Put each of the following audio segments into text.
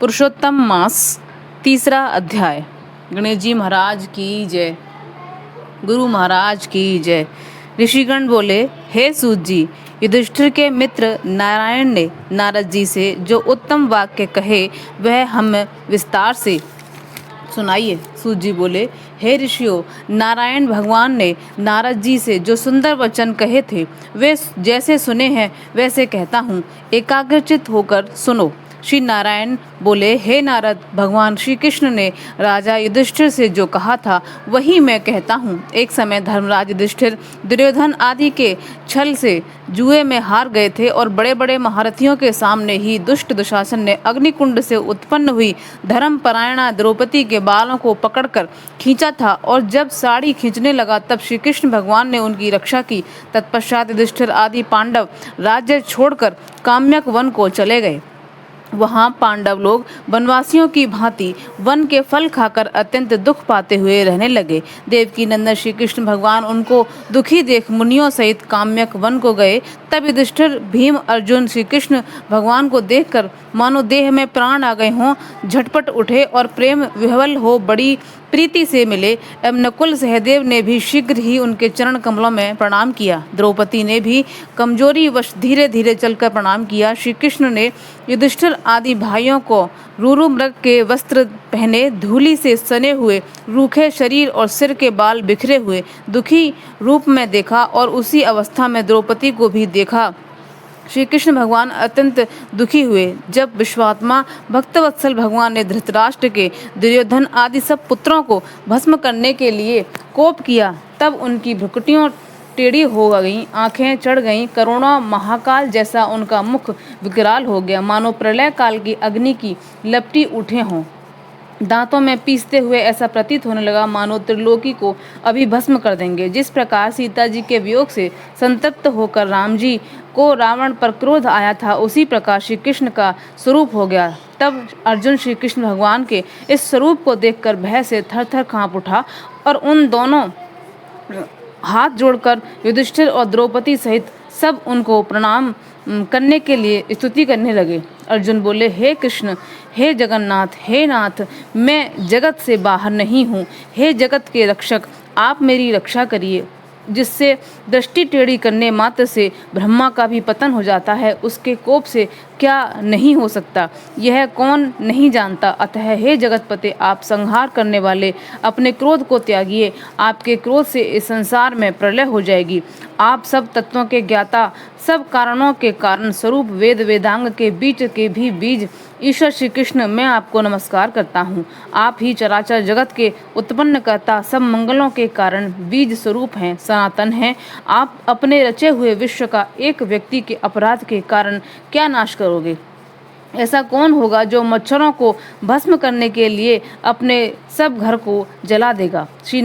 पुरुषोत्तम मास तीसरा अध्याय। गणेश जी महाराज की जय। गुरु महाराज की जय। ऋषिगण बोले, हे सूत जी, युधिष्ठिर के मित्र नारायण ने नारद जी से जो उत्तम वाक्य कहे वह हम विस्तार से सुनाइए। सूत जी बोले, हे ऋषियों, नारायण भगवान ने नारद जी से जो सुंदर वचन कहे थे वे जैसे सुने हैं वैसे कहता हूँ, एकाग्रचित होकर सुनो। श्री नारायण बोले, हे नारद, भगवान श्री कृष्ण ने राजा युधिष्ठिर से जो कहा था वही मैं कहता हूँ। एक समय धर्मराज युधिष्ठिर दुर्योधन आदि के छल से जुए में हार गए थे और बड़े बड़े महारथियों के सामने ही दुष्ट दुशासन ने अग्निकुंड से उत्पन्न हुई धर्मपरायणा द्रौपदी के बालों को पकड़कर खींचा था, और जब साड़ी खींचने लगा तब श्री कृष्ण भगवान ने उनकी रक्षा की। तत्पश्चात युधिष्ठिर आदि पांडव राज्य छोड़कर काम्यक वन को चले गए। वहाँ पांडव लोग वनवासियों की भांति वन के फल खाकर अत्यंत दुख पाते हुए रहने लगे। देवकी नंदन श्री कृष्ण भगवान उनको दुखी देख मुनियों सहित काम्यक वन को गए। तब युधिष्ठिर, भीम, अर्जुन श्री कृष्ण भगवान को देखकर मानो देह में प्राण आ गए हों झटपट उठे और प्रेम विह्वल हो बड़ी प्रीति से मिले। एवं नकुल सहदेव ने भी शीघ्र ही उनके चरण कमलों में प्रणाम किया। द्रौपदी ने भी कमजोरी वश धीरे धीरे चलकर प्रणाम किया। श्री कृष्ण ने युधिष्ठिर आदि भाइयों को रूरु मृग के वस्त्र पहने, धूलि से सने हुए, रूखे शरीर और सिर के बाल बिखरे हुए दुखी रूप में देखा, और उसी अवस्था में द्रौपदी को भी देखा। श्री कृष्ण भगवान अत्यंत दुखी हुए। जब विश्वात्मा भक्तवत्सल भगवान ने धृतराष्ट्र के, दुर्योधन आदि सब पुत्रों को भस्म करने के लिए कोप किया, तब उनकी भ्रुकुटियों टेढ़ी हो गईं, आंखें चढ़ गईं, करोड़ों महाकाल जैसा उनका मुख विकराल हो गया, मानो प्रलय काल की अग्नि की लपटी उठे हों। दांतों में पीसते हुए ऐसा प्रतीत होने लगा मानो त्रिलोकी को अभी भस्म कर देंगे। जिस प्रकार सीता जी के वियोग से संतप्त होकर राम जी को रावण पर क्रोध आया था, उसी प्रकार श्री कृष्ण का स्वरूप हो गया। तब अर्जुन श्री कृष्ण भगवान के इस स्वरूप को देखकर भय से थर थर कांप उठा और उन दोनों हाथ जोड़कर युधिष्ठिर और द्रौपदी सहित सब उनको प्रणाम करने के लिए स्तुति करने लगे। अर्जुन बोले, हे कृष्ण, हे जगन्नाथ, हे नाथ, मैं जगत से बाहर नहीं हूँ। हे जगत के रक्षक, आप मेरी रक्षा करिए। जिससे दृष्टि टेढ़ी करने मात्र से ब्रह्मा का भी पतन हो जाता है, उसके कोप से क्या नहीं हो सकता, यह कौन नहीं जानता। अतः हे जगतपते, आप संहार करने वाले, अपने क्रोध को त्यागिए। आपके क्रोध से इस संसार में प्रलय हो जाएगी। आप सब तत्वों के ज्ञाता, सब कारणों के कारण स्वरूप, वेद वेदांग के बीच के भी बीज ईश्वर श्री कृष्ण, मैं आपको नमस्कार करता हूँ। आप ही चराचर जगत के उत्पन्न करता, सब मंगलों के कारण बीज स्वरूप हैं, सनातन हैं। आप अपने रचे हुए विश्व का एक व्यक्ति के अपराध के कारण क्या नाश करोगे? ऐसा कौन होगा जो मच्छरों को भस्म करने के लिए अपने सब घर को जला देगा? श्री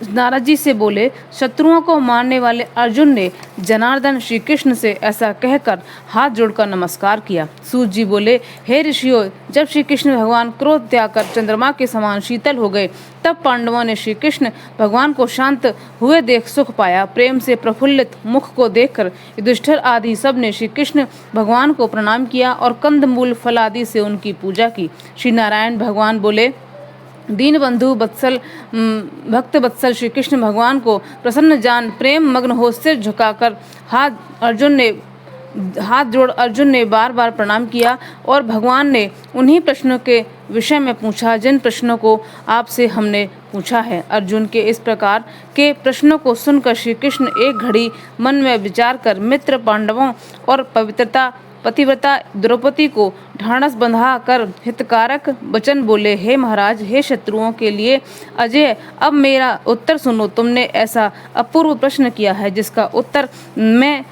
नारद जी से बोले, शत्रुओं को मारने वाले अर्जुन ने जनार्दन श्री कृष्ण से ऐसा कहकर हाथ जोड़कर नमस्कार किया। सूत जी बोले, हे ऋषियों, जब श्री कृष्ण भगवान क्रोध त्याग कर चंद्रमा के समान शीतल हो गए, तब पांडवों ने श्री कृष्ण भगवान को शांत हुए देख सुख पाया। प्रेम से प्रफुल्लित मुख को देखकर युधिष्ठिर आदि सब ने श्री कृष्ण भगवान को प्रणाम किया और कंदमूल फल आदि से उनकी पूजा की। श्री नारायण भगवान बोले, दीन बंधु बत्सल भक्त बत्सल श्री कृष्ण भगवान को प्रसन्न जान प्रेम मग्न हो सिर झुकाकर हाथ जोड़ अर्जुन ने बार बार प्रणाम किया, और भगवान ने उन्हीं प्रश्नों के विषय में पूछा जिन प्रश्नों को आपसे हमने पूछा है। अर्जुन के इस प्रकार के प्रश्नों को सुनकर श्री कृष्ण एक घड़ी मन में विचार कर मित्र पांडवों और पतिव्रता द्रौपदी को ढाढ़स बंधा कर हितकारक वचन बोले, हे महाराज, हे शत्रुओं के लिए अजय, अब मेरा उत्तर सुनो। तुमने ऐसा अपूर्व प्रश्न किया है जिसका उत्तर मैं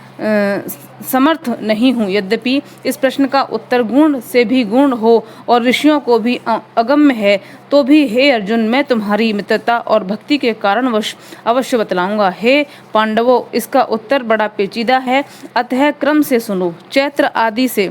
समर्थ नहीं हूँ। यद्यपि इस प्रश्न का उत्तर गुण से भी गुण हो और ऋषियों को भी अगम्य है, तो भी हे अर्जुन, मैं तुम्हारी मित्रता और भक्ति के कारणवश अवश्य बतलाऊंगा। हे पांडवों, इसका उत्तर बड़ा पेचीदा है, अतः क्रम से सुनो। चैत्र आदि से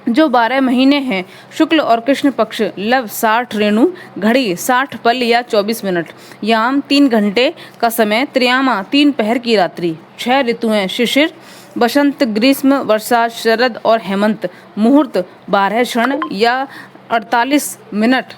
जो 12 महीने हैं, शुक्ल और कृष्ण पक्ष, लव 60 रेणु, घड़ी 60 पल या 24 मिनट, याम 3 घंटे का समय, त्रियामा 3 पहर की रात्रि, 6 ऋतुएं, शिशिर बसंत, ग्रीष्म, वर्षा, शरद और हेमंत। मुहूर्त 12 क्षण या 48 मिनट।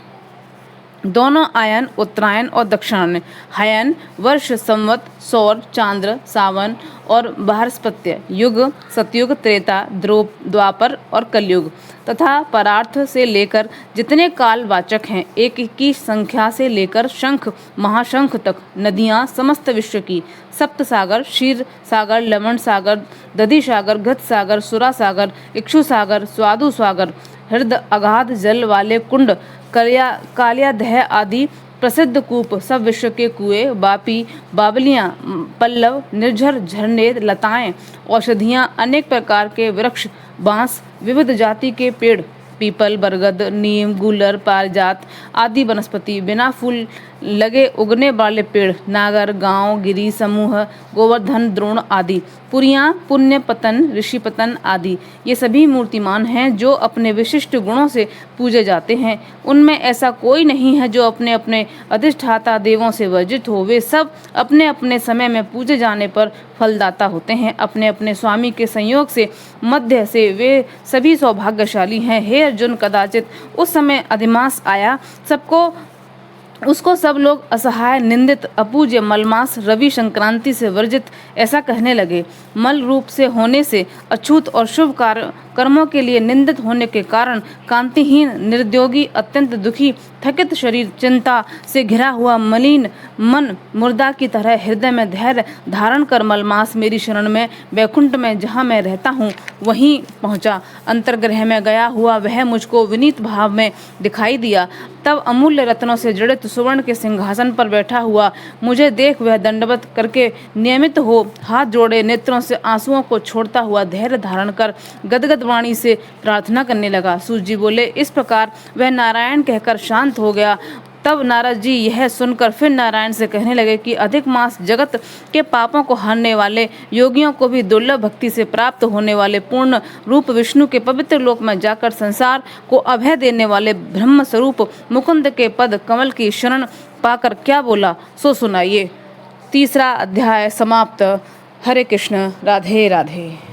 दोनों आयन उत्तरायण और दक्षिणायन। हायन वर्ष, संवत, सौर, चांद्र, सावन और बृहस्पत्य। युग सतयुग, त्रेता, द्वापर और कलयुग। तथा परार्थ से लेकर जितने कालवाचक हैं, एक की संख्या से लेकर शंख महाशंख तक। नदियाँ समस्त विश्व की। सप्त सागर, क्षीर सागर, लवण सागर, दधि सागर, घृत सागर, सुरा सागर, इक्षु सागर, स्वादु सागर, हृदय अगाध जल वाले कुंड, कालियादह आदि प्रसिद्ध कूप, सब विश्व के कुएं, बापी, बावलियाँ, पल्लव, निर्झर झरने, लताएं, औषधियाँ, अनेक प्रकार के वृक्ष, बांस, विविध जाति के पेड़, पीपल, बरगद, नीम, गूलर, पारिजात आदि वनस्पति, बिना फूल लगे उगने वाले पेड़, नागर, गांव, गिरी समूह, गोवर्धन, द्रोण आदि, पुरियाँ, पुण्य पतन, ऋषि पतन आदि, ये सभी मूर्तिमान हैं जो अपने विशिष्ट गुणों से पूजे जाते हैं। उनमें ऐसा कोई नहीं है जो अपने अपने अधिष्ठाता देवों से वर्जित हो। वे सब अपने अपने समय में पूजे जाने पर फलदाता होते हैं। अपने अपने स्वामी के संयोग से मध्य से वे सभी सौभाग्यशाली हैं। हे अर्जुन, कदाचित उस समय अधिमास आया, उसको सब लोग असहाय, निंदित, अपूज्य, मलमास, रवि संक्रांति से वर्जित ऐसा कहने लगे। मल रूप से होने से, अछूत और शुभ कर्मों के लिए निंदित होने के कारण कांतिहीन, निरुद्योगी, अत्यंत दुखी, थकित शरीर, चिंता से घिरा हुआ, मलिन मन, मुर्दा की तरह हृदय में धैर्य धारण कर मलमास मेरी शरण में वैकुंठ में जहाँ मैं रहता हूँ वहीं पहुँचा। अंतर्ग्रह में गया हुआ वह मुझको विनीत भाव में दिखाई दिया। तब अमूल्य रत्नों से जड़ित सुवर्ण के सिंहासन पर बैठा हुआ मुझे देख वह दंडवत करके नियमित हो हाथ जोड़े नेत्रों से आंसुओं को छोड़ता हुआ धैर्य धारण कर गदगद वाणी से प्रार्थना करने लगा। सूत जी बोले, इस प्रकार वह नारायण कहकर शांत हो गया। तब नारद जी यह सुनकर फिर नारायण से कहने लगे कि अधिक मास जगत के पापों को हरने वाले, योगियों को भी दुर्लभ भक्ति से प्राप्त होने वाले पूर्ण रूप विष्णु के पवित्र लोक में जाकर संसार को अभय देने वाले ब्रह्म स्वरूप मुकुंद के पद कमल की शरण पाकर क्या बोला सो सुनाइए। तीसरा अध्याय समाप्त। हरे कृष्ण, राधे राधे।